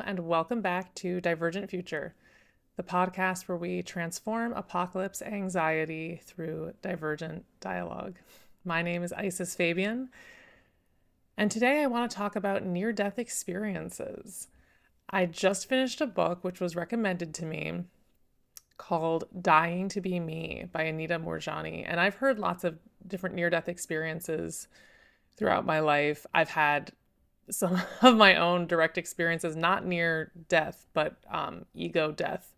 and welcome back to Divergent Future, the podcast where we transform apocalypse anxiety through divergent dialogue. My name is Isis Fabian, and today I want to talk about near-death experiences. I just finished a book which was recommended to me called Dying to Be Me by Anita Moorjani, and I've heard lots of different near-death experiences throughout my life. I've had some of my own direct experiences, not near death, but ego death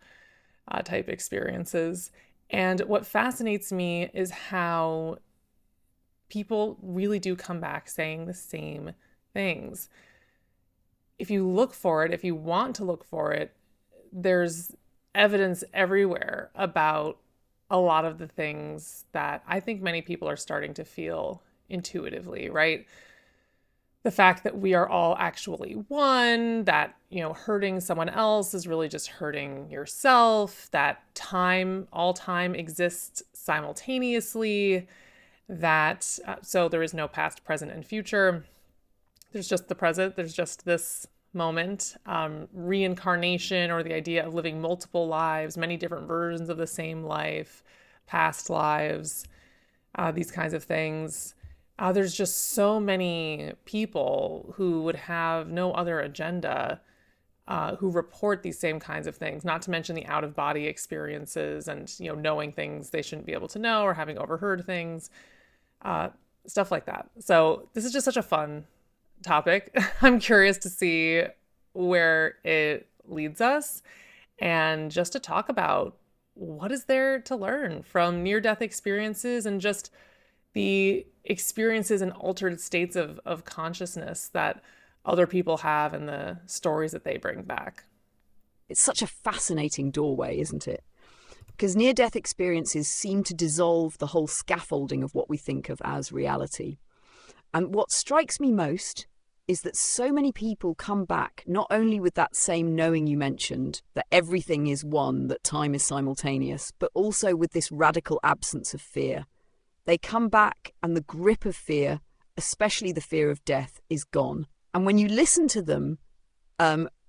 type experiences. And what fascinates me is how people really do come back saying the same things. If you look for it, if you want to look for it, there's evidence everywhere about a lot of the things that I think many people are starting to feel intuitively, right? The fact that we are all actually one, that, hurting someone else is really just hurting yourself, that all time exists simultaneously, that so there is no past, present, and future. There's just the present. There's just this moment. Reincarnation, or the idea of living multiple lives, many different versions of the same life, past lives, these kinds of things. There's just so many people who would have no other agenda who report these same kinds of things, not to mention the out-of-body experiences and, knowing things they shouldn't be able to know or having overheard things, stuff like that. So this is just such a fun topic. I'm curious to see where it leads us and just to talk about what is there to learn from near-death experiences and just the experiences and altered states of consciousness that other people have and the stories that they bring back. It's such a fascinating doorway, isn't it? Because near-death experiences seem to dissolve the whole scaffolding of what we think of as reality. And what strikes me most is that so many people come back not only with that same knowing you mentioned, that everything is one, that time is simultaneous, but also with this radical absence of fear. They come back and the grip of fear, especially the fear of death, is gone. And when you listen to them,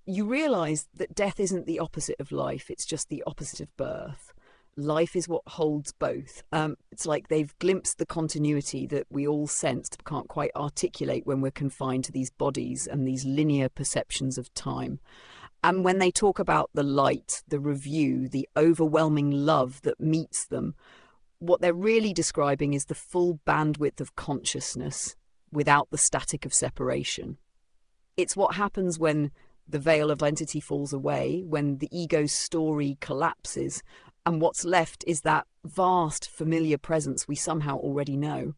you realise that death isn't the opposite of life. It's just the opposite of birth. Life is what holds both. It's like they've glimpsed the continuity that we all sense but can't quite articulate when we're confined to these bodies and these linear perceptions of time. And when they talk about the light, the review, the overwhelming love that meets them, what they're really describing is the full bandwidth of consciousness without the static of separation. It's what happens when the veil of identity falls away, when the ego's story collapses, and what's left is that vast familiar presence we somehow already know.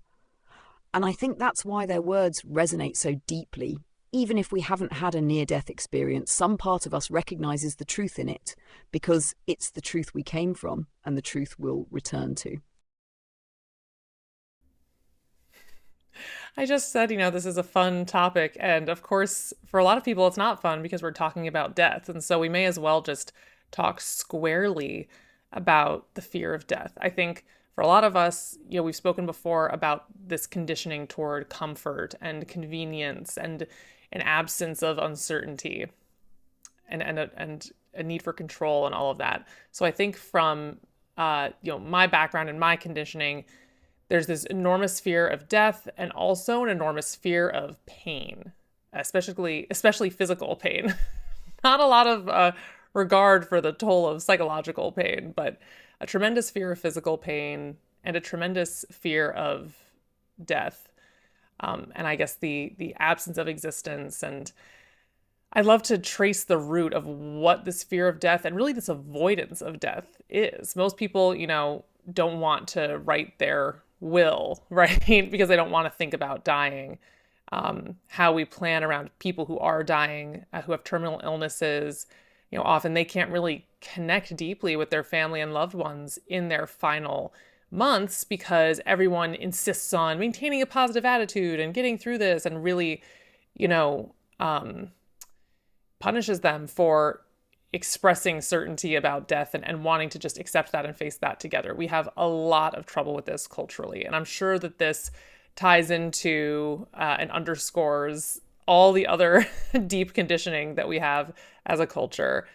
And I think that's why their words resonate so deeply. Even if we haven't had a near-death experience, some part of us recognizes the truth in it, because it's the truth we came from and the truth we'll return to. I just said, this is a fun topic. And of course, for a lot of people, it's not fun because we're talking about death. And so we may as well just talk squarely about the fear of death. I think for a lot of us, we've spoken before about this conditioning toward comfort and convenience and an absence of uncertainty and a need for control and all of that. So I think from, my background and my conditioning, there's this enormous fear of death and also an enormous fear of pain, especially physical pain. Not a lot of regard for the toll of psychological pain, but a tremendous fear of physical pain and a tremendous fear of death. And I guess the absence of existence. And I love to trace the root of what this fear of death and really this avoidance of death is. Most people, don't want to write their will, right? Because they don't want to think about dying. How we plan around people who are dying, who have terminal illnesses, often they can't really connect deeply with their family and loved ones in their final months because everyone insists on maintaining a positive attitude and getting through this and really, punishes them for expressing certainty about death and wanting to just accept that and face that together. We have a lot of trouble with this culturally. And I'm sure that this ties into and underscores all the other deep conditioning that we have as a culture,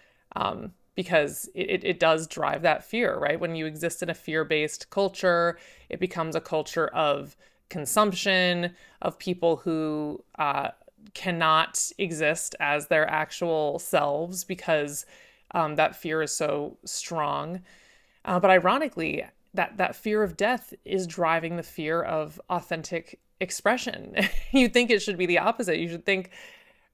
because it does drive that fear, right? When you exist in a fear-based culture, it becomes a culture of consumption, of people who cannot exist as their actual selves because that fear is so strong. But ironically, that fear of death is driving the fear of authentic expression. You think it should be the opposite. You should think,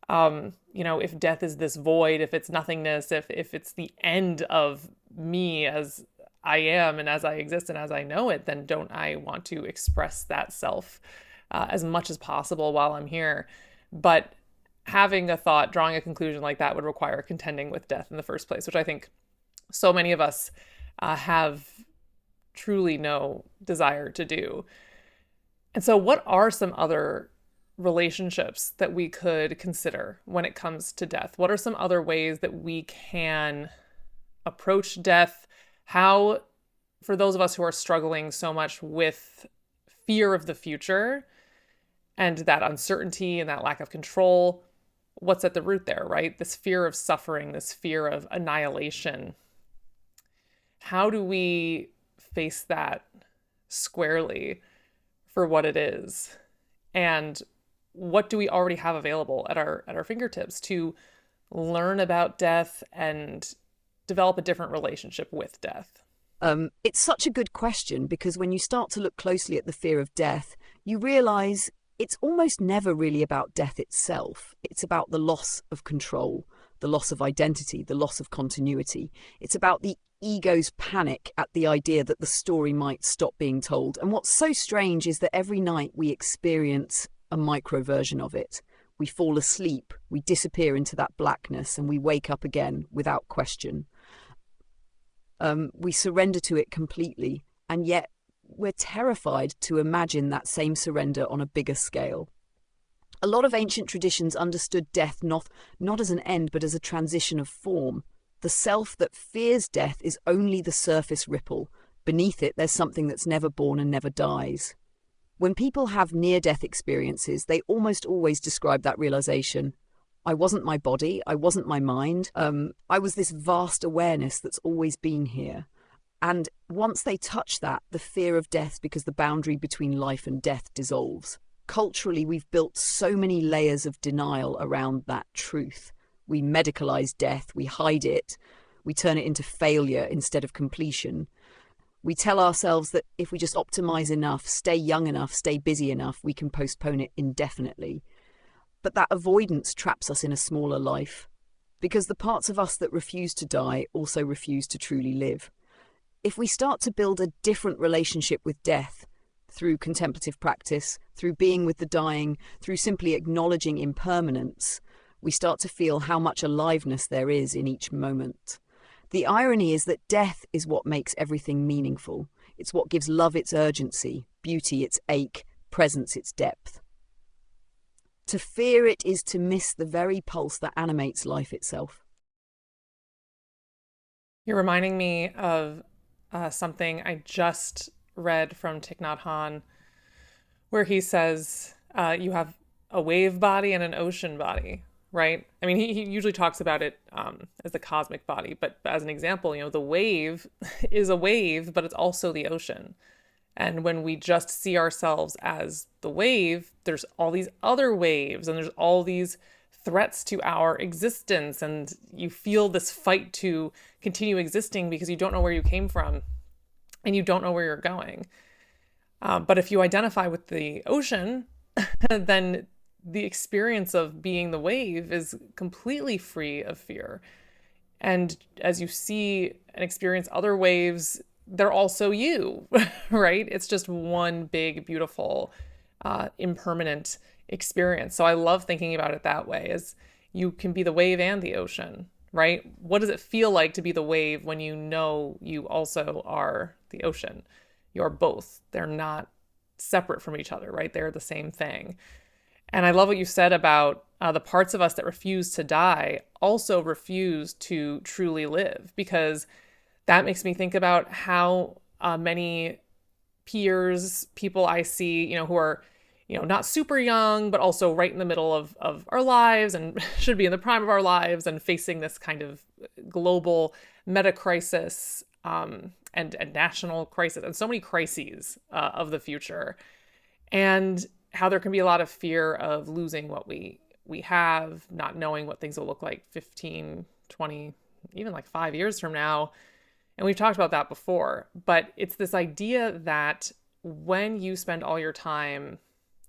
if death is this void, if it's nothingness, if it's the end of me as I am and as I exist and as I know it, then don't I want to express that self as much as possible while I'm here? But having a thought, drawing a conclusion like that would require contending with death in the first place, which I think so many of us have truly no desire to do. And so what are some other relationships that we could consider when it comes to death? What are some other ways that we can approach death? How, for those of us who are struggling so much with fear of the future and that uncertainty and that lack of control, what's at the root there, right? This fear of suffering, this fear of annihilation. How do we face that squarely for what it is? And what do we already have available at our fingertips to learn about death and develop a different relationship with death? It's such a good question, because when you start to look closely at the fear of death, you realize it's almost never really about death itself. It's about the loss of control, the loss of identity, the loss of continuity. It's about the ego's panic at the idea that the story might stop being told. And what's so strange is that every night we experience a micro version of it. We fall asleep, we disappear into that blackness, and we wake up again without question. We surrender to it completely, and yet we're terrified to imagine that same surrender on a bigger scale. A lot of ancient traditions understood death not as an end, but as a transition of form. The self that fears death is only the surface ripple. Beneath it, there's something that's never born and never dies. When people have near-death experiences, they almost always describe that realization. I wasn't my body, I wasn't my mind, I was this vast awareness that's always been here. And once they touch that, the fear of death, because the boundary between life and death dissolves. Culturally, we've built so many layers of denial around that truth. We medicalize death, we hide it, we turn it into failure instead of completion. We tell ourselves that if we just optimize enough, stay young enough, stay busy enough, we can postpone it indefinitely. But that avoidance traps us in a smaller life, because the parts of us that refuse to die also refuse to truly live. If we start to build a different relationship with death, through contemplative practice, through being with the dying, through simply acknowledging impermanence, we start to feel how much aliveness there is in each moment. The irony is that death is what makes everything meaningful. It's what gives love its urgency, beauty its ache, presence its depth. To fear it is to miss the very pulse that animates life itself. You're reminding me of something I just read from Thich Nhat Hanh, where he says you have a wave body and an ocean body, right? I mean, he usually talks about it as the cosmic body, but as an example, the wave is a wave, but it's also the ocean. And when we just see ourselves as the wave, there's all these other waves and there's all these threats to our existence. And you feel this fight to continue existing because you don't know where you came from and you don't know where you're going. But if you identify with the ocean, then the experience of being the wave is completely free of fear. And as you see and experience other waves, they're also you, right? It's just one big, beautiful, impermanent experience. So I love thinking about it that way, as you can be the wave and the ocean, right? What does it feel like to be the wave when you know you also are the ocean? You're both. They're not separate from each other, right? They're the same thing. And I love what you said about the parts of us that refuse to die also refuse to truly live, because that makes me think about how many peers, people I see, who are, not super young, but also right in the middle of our lives and should be in the prime of our lives and facing this kind of global meta crisis and national crisis and so many crises of the future. And how there can be a lot of fear of losing what we have, not knowing what things will look like 15, 20, even like 5 years from now. And we've talked about that before, but it's this idea that when you spend all your time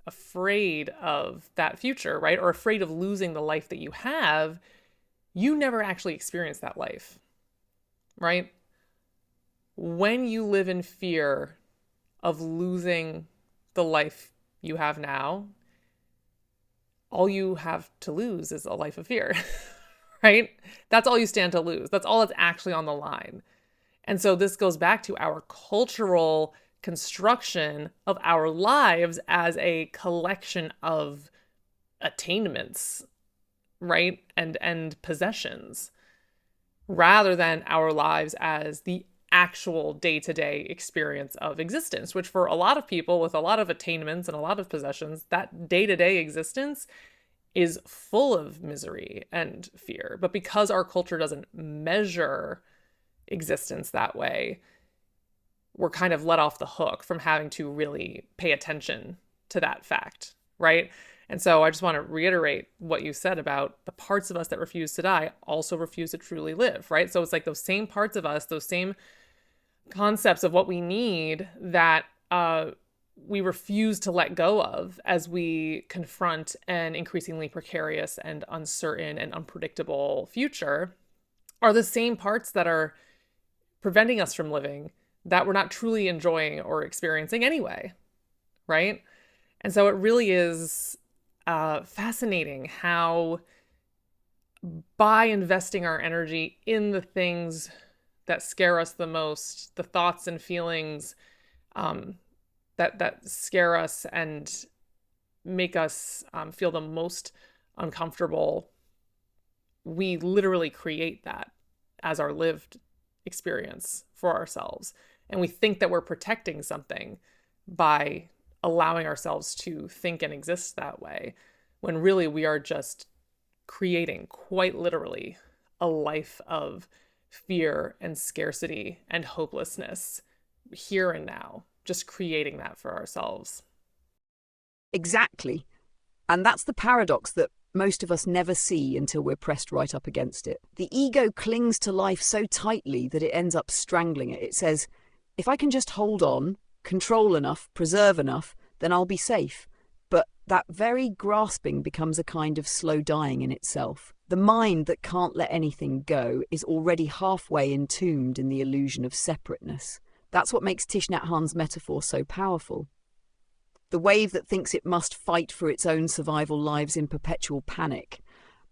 afraid of that future, right, or afraid of losing the life that you have, you never actually experience that life, right? When you live in fear of losing the life you have now, all you have to lose is a life of fear, right? That's all you stand to lose. That's all that's actually on the line. And so this goes back to our cultural construction of our lives as a collection of attainments, right? And possessions, rather than our lives as the actual day-to-day experience of existence, which for a lot of people with a lot of attainments and a lot of possessions, that day-to-day existence is full of misery and fear. But because our culture doesn't measure existence that way, we're kind of let off the hook from having to really pay attention to that fact, right? And so I just want to reiterate what you said about the parts of us that refuse to die also refuse to truly live, right? So it's like those same parts of us, those same concepts of what we need that we refuse to let go of as we confront an increasingly precarious and uncertain and unpredictable future are the same parts that are preventing us from living that we're not truly enjoying or experiencing anyway, right? And so it really is fascinating how by investing our energy in the things that scare us the most, the thoughts and feelings that scare us and make us feel the most uncomfortable, we literally create that as our lived experience for ourselves. And we think that we're protecting something by allowing ourselves to think and exist that way, when really we are just creating, quite literally, a life of fear and scarcity and hopelessness here and now, just creating that for ourselves. Exactly. And that's the paradox that most of us never see until we're pressed right up against it. The ego clings to life so tightly that it ends up strangling it. It says, if I can just hold on, control enough, preserve enough, then I'll be safe. But that very grasping becomes a kind of slow dying in itself. The mind that can't let anything go is already halfway entombed in the illusion of separateness. That's what makes Thich Nhat Hanh's metaphor so powerful. The wave that thinks it must fight for its own survival lives in perpetual panic,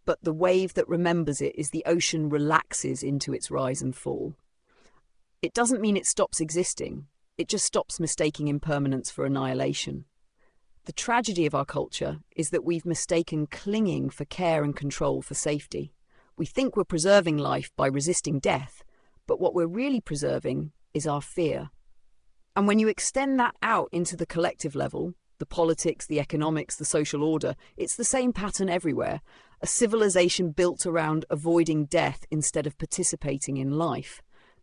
but the wave that remembers it is the ocean relaxes into its rise and fall. It doesn't mean it stops existing, it just stops mistaking impermanence for annihilation. The tragedy of our culture is that we've mistaken clinging for care and control for safety. We think we're preserving life by resisting death, but what we're really preserving is our fear. And when you extend that out into the collective level, the politics, the economics, the social order, it's the same pattern everywhere. A civilization built around avoiding death instead of participating in life.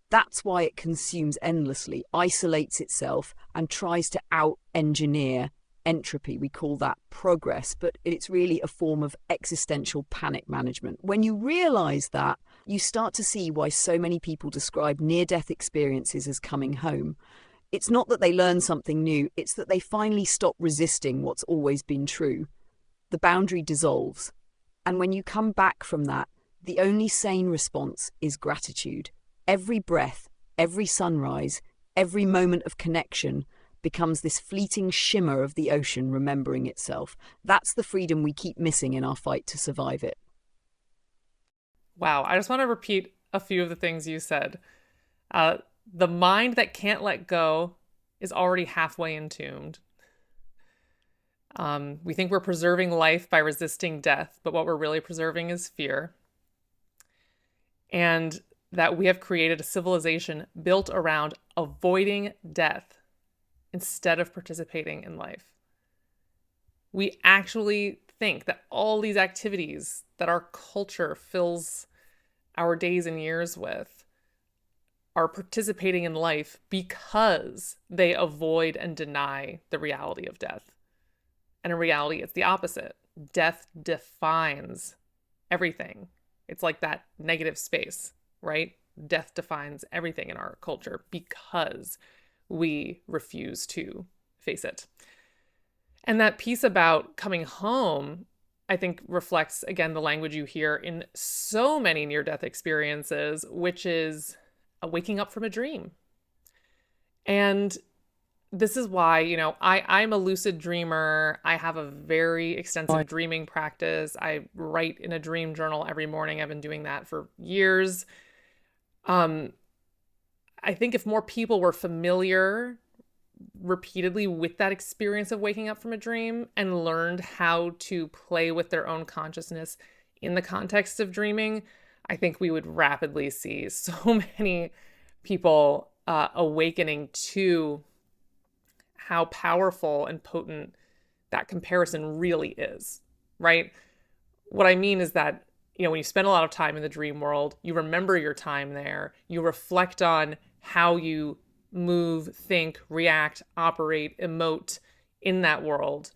That's why it consumes endlessly, isolates itself, and tries to out-engineer entropy. We call that progress, but it's really a form of existential panic management. When you realize that, you start to see why so many people describe near-death experiences as coming home. It's not that they learn something new, it's that they finally stop resisting what's always been true. The boundary dissolves. And when you come back from that, the only sane response is gratitude. Every breath, every sunrise, every moment of connection becomes this fleeting shimmer of the ocean remembering itself. That's the freedom we keep missing in our fight to survive it. Wow, I just want to repeat a few of the things you said. The mind that can't let go is already halfway entombed. We think we're preserving life by resisting death, but what we're really preserving is fear. And that we have created a civilization built around avoiding death instead of participating in life. We actually think that all these activities that our culture fills our days and years with are participating in life because they avoid and deny the reality of death. And in reality, it's the opposite. Death defines everything. It's like that negative space, right? Death defines everything in our culture because we refuse to face it. And that piece about coming home, I think, reflects, again, the language you hear in so many near-death experiences, which is waking up from a dream. And this is why, I'm a lucid dreamer. I have a very extensive dreaming practice. I write in a dream journal every morning. I've been doing that for years. I think if more people were familiar repeatedly with that experience of waking up from a dream and learned how to play with their own consciousness in the context of dreaming, I think we would rapidly see so many people awakening to how powerful and potent that comparison really is, right? What I mean is that, when you spend a lot of time in the dream world, you remember your time there, you reflect on how you move, think, react, operate, emote in that world,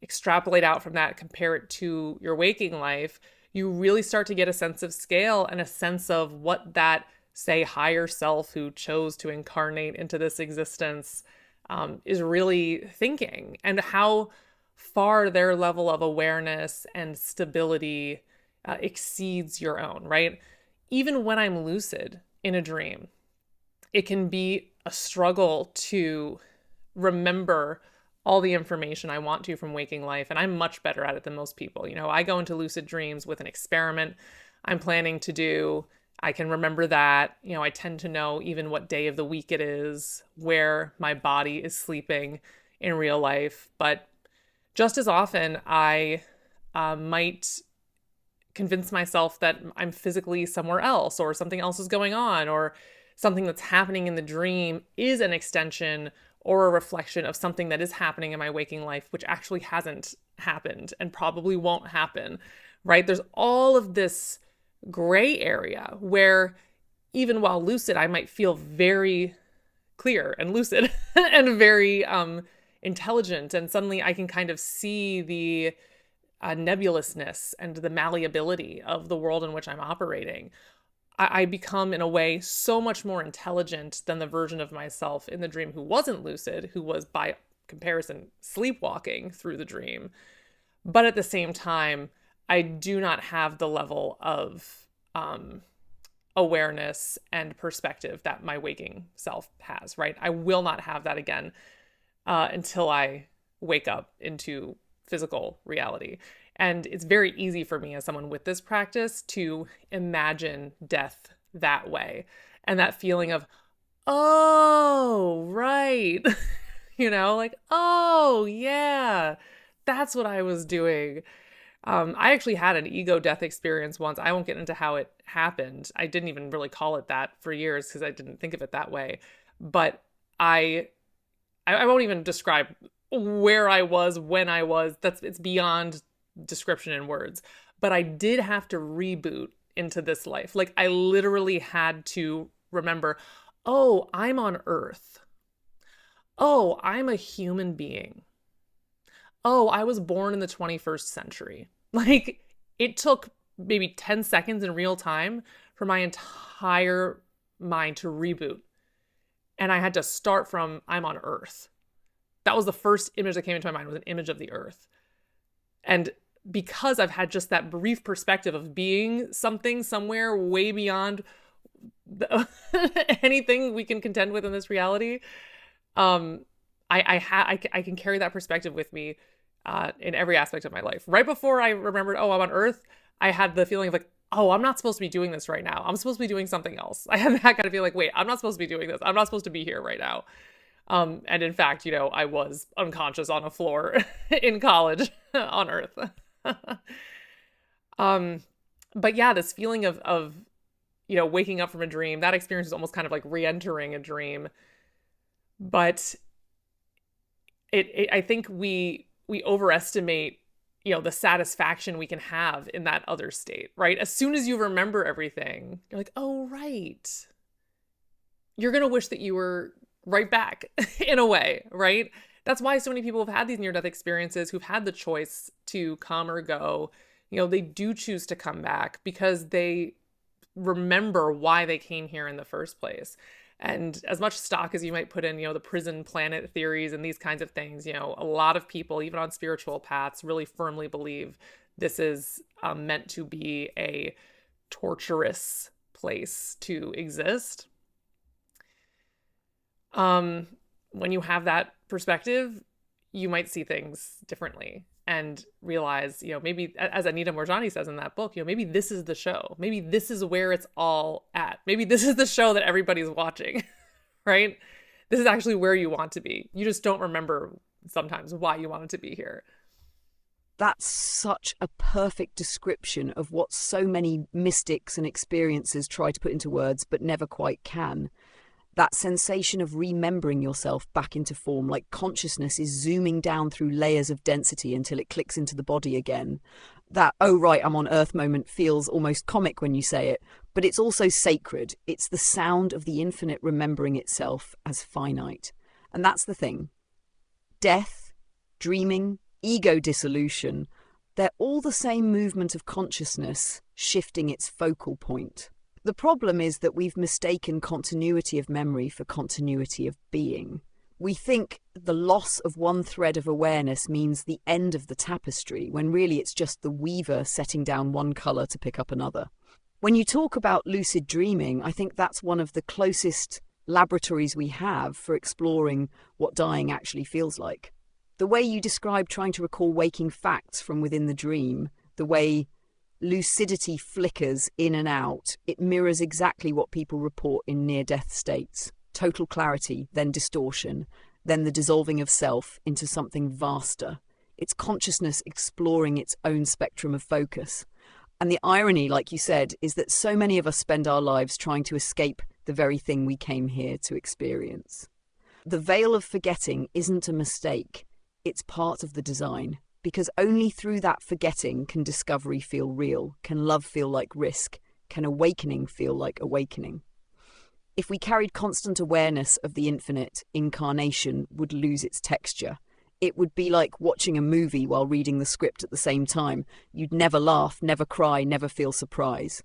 extrapolate out from that, compare it to your waking life, you really start to get a sense of scale and a sense of what that, say, higher self who chose to incarnate into this existence is really thinking, and how far their level of awareness and stability exceeds your own, right? Even when I'm lucid in a dream, it can be a struggle to remember all the information I want to from waking life. And I'm much better at it than most people. I go into lucid dreams with an experiment I'm planning to do. I can remember that. I tend to know even what day of the week it is, where my body is sleeping in real life. But just as often, I might convince myself that I'm physically somewhere else, or something else is going on, or something that's happening in the dream is an extension or a reflection of something that is happening in my waking life, which actually hasn't happened and probably won't happen, right? There's all of this gray area where even while lucid, I might feel very clear and lucid and very intelligent. And suddenly I can kind of see the nebulousness and the malleability of the world in which I'm operating. I become, in a way, so much more intelligent than the version of myself in the dream who wasn't lucid, who was, by comparison, sleepwalking through the dream. But at the same time, I do not have the level of awareness and perspective that my waking self has, right? I will not have that again until I wake up into physical reality. And it's very easy for me as someone with this practice to imagine death that way. And that feeling of, oh, right. Like, oh, yeah, that's what I was doing. I actually had an ego death experience once. I won't get into how it happened. I didn't even really call it that for years because I didn't think of it that way. But I won't even describe where I was, when I was. It's beyond description in words. But I did have to reboot into this life. Like, I literally had to remember, oh, I'm on Earth. Oh, I'm a human being. Oh, I was born in the 21st century. Like, it took maybe 10 seconds in real time for my entire mind to reboot. And I had to start from, I'm on Earth. That was the first image that came into my mind, was an image of the Earth. And because I've had just that brief perspective of being something somewhere way beyond anything we can contend with in this reality, I can carry that perspective with me in every aspect of my life. Right before I remembered, oh, I'm on Earth, I had the feeling of like, oh, I'm not supposed to be doing this right now. I'm supposed to be doing something else. I had that kind of feeling like, wait, I'm not supposed to be doing this. I'm not supposed to be here right now. And in fact, I was unconscious on a floor in college on Earth. But yeah, this feeling of waking up from a dream, that experience is almost kind of like re-entering a dream. But I think we we overestimate, the satisfaction we can have in that other state, right? As soon as you remember everything, you're like, oh, right. You're going to wish that you were right back in a way, right? That's why so many people have had these near-death experiences who've had the choice to come or go. They do choose to come back because they remember why they came here in the first place. And as much stock as you might put in, the prison planet theories and these kinds of things, a lot of people, even on spiritual paths, really firmly believe this is meant to be a torturous place to exist. When you have that perspective, you might see things differently and realize, maybe, as Anita Moorjani says in that book, maybe this is the show. Maybe this is where it's all at. Maybe this is the show that everybody's watching, right? This is actually where you want to be. You just don't remember sometimes why you wanted to be here. That's such a perfect description of what so many mystics and experiencers try to put into words, but never quite can. That sensation of remembering yourself back into form, like consciousness is zooming down through layers of density until it clicks into the body again. That, oh right, I'm on Earth moment feels almost comic when you say it, but it's also sacred. It's the sound of the infinite remembering itself as finite. And that's the thing. Death, dreaming, ego dissolution, they're all the same movement of consciousness shifting its focal point. The problem is that we've mistaken continuity of memory for continuity of being. We think the loss of one thread of awareness means the end of the tapestry, when really it's just the weaver setting down one colour to pick up another. When you talk about lucid dreaming, I think that's one of the closest laboratories we have for exploring what dying actually feels like. The way you describe trying to recall waking facts from within the dream, the way lucidity flickers in and out, it mirrors exactly what people report in near-death states. Total clarity, then distortion, then the dissolving of self into something vaster. It's consciousness exploring its own spectrum of focus. And the irony, like you said, is that so many of us spend our lives trying to escape the very thing we came here to experience. The veil of forgetting isn't a mistake. It's part of the design. Because only through that forgetting can discovery feel real, can love feel like risk, can awakening feel like awakening. If we carried constant awareness of the infinite, incarnation would lose its texture. It would be like watching a movie while reading the script at the same time. You'd never laugh, never cry, never feel surprise.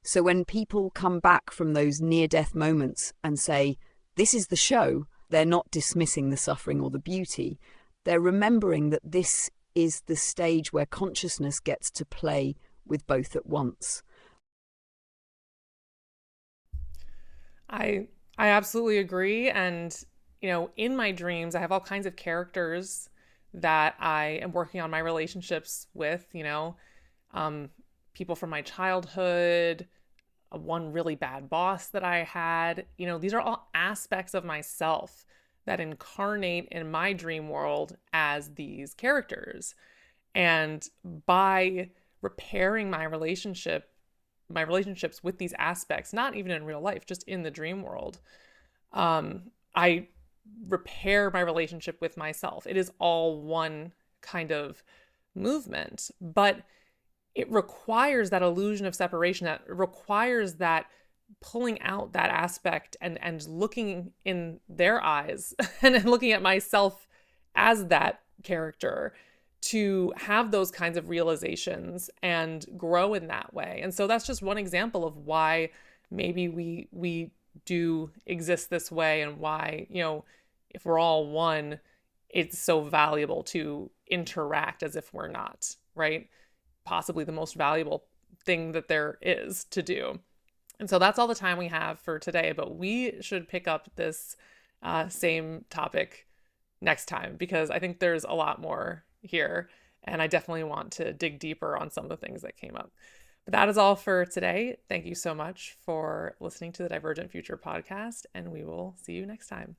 So when people come back from those near-death moments and say, this is the show, they're not dismissing the suffering or the beauty. They're remembering that this is the stage where consciousness gets to play with both at once. I absolutely agree. And, in my dreams, I have all kinds of characters that I am working on my relationships with, people from my childhood, one really bad boss that I had. These are all aspects of myself that incarnate in my dream world as these characters. And by repairing my relationships with these aspects, not even in real life, just in the dream world, I repair my relationship with myself. It is all one kind of movement, but it requires that illusion of separation, that requires that pulling out that aspect and looking in their eyes and then looking at myself as that character to have those kinds of realizations and grow in that way. And so that's just one example of why maybe we do exist this way, and why, if we're all one, it's so valuable to interact as if we're not, right? Possibly the most valuable thing that there is to do. And so that's all the time we have for today, but we should pick up this same topic next time, because I think there's a lot more here, and I definitely want to dig deeper on some of the things that came up. But that is all for today. Thank you so much for listening to the Divergent Future podcast, and we will see you next time.